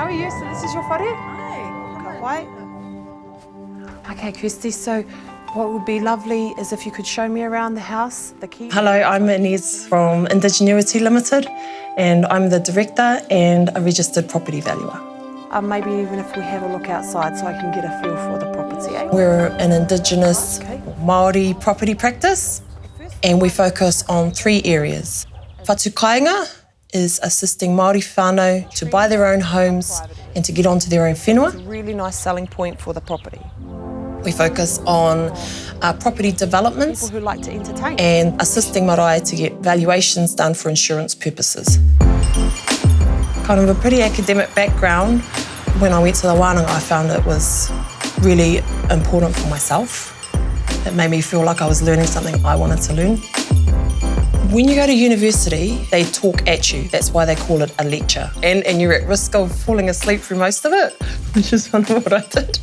are you? So this is your whare? Hi. Okay, Kirsty, so what would be lovely is if you could show me around the house, the key. Hello, I'm Inez from Indigenuity Limited, and I'm the director and a registered property valuer. Maybe even if we have a look outside so I can get a feel for the property, eh? We're an Indigenous Māori property practice, and we focus on 3 areas. Whatu kāinga is assisting Māori whānau to buy their own homes and to get onto their own whenua. It's a really nice selling point for the property. We focus on property development People who like to entertain. and assisting marae to get valuations done for insurance purposes. Kind of a pretty academic background. When I went to the wānanga, I found it was really important for myself. It made me feel like I was learning something I wanted to learn. When you go to university, they talk at you. That's why they call it a lecture. And you're at risk of falling asleep through most of it, which is kind of what I did.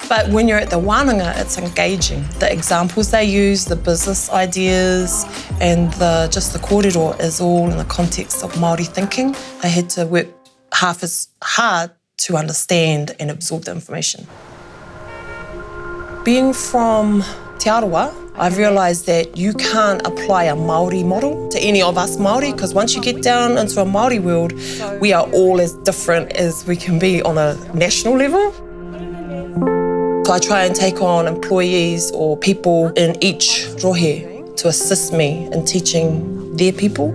But when you're at the wānanga, it's engaging. The examples they use, the business ideas, and just the kōrero is all in the context of Māori thinking. I had to work half as hard to understand and absorb the information. Being from Te Arawa, I've realised that you can't apply a Māori model to any of us Māori, because once you get down into a Māori world, we are all as different as we can be on a national level. So I try and take on employees or people in each rohe to assist me in teaching their people.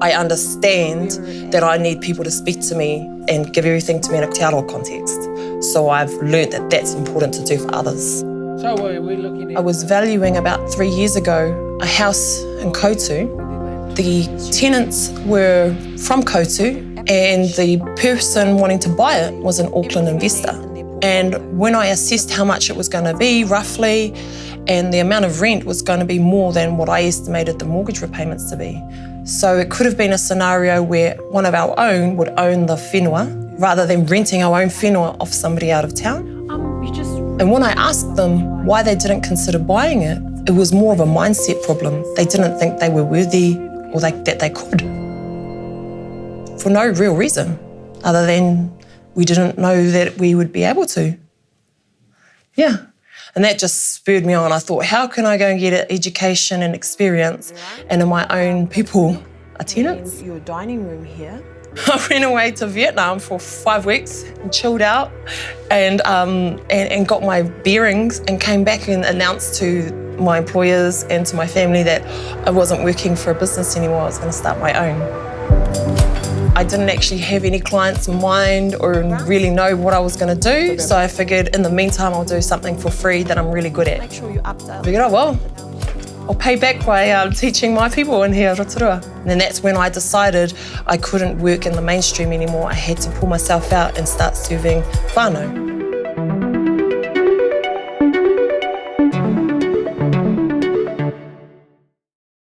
I understand that I need people to speak to me and give everything to me in a Te Arawa context. So I've learnt that that's important to do for others. So what are we looking at? I was valuing about 3 years ago a house in Koutu. The tenants were from Koutu and the person wanting to buy it was an Auckland investor. And when I assessed how much it was going to be roughly, and the amount of rent was going to be more than what I estimated the mortgage repayments to be. So it could have been a scenario where one of our own would own the whenua rather than renting our own whenua off somebody out of town. And when I asked them why they didn't consider buying it, it was more of a mindset problem. They didn't think they were worthy or that they could. For no real reason, other than we didn't know that we would be able to. Yeah. And that just spurred me on. I thought, how can I go and get an education and experience and in my own people are tenants? Your dining room here. I went away to Vietnam for 5 weeks and chilled out and got my bearings and came back and announced to my employers and to my family that I wasn't working for a business anymore. I was going to start my own. I didn't actually have any clients in mind or really know what I was going to do, so I figured in the meantime I'll do something for free that I'm really good at. Make sure you update. I figured, oh well, I'll pay back by teaching my people in here, Rotorua. And then that's when I decided I couldn't work in the mainstream anymore. I had to pull myself out and start serving whānau.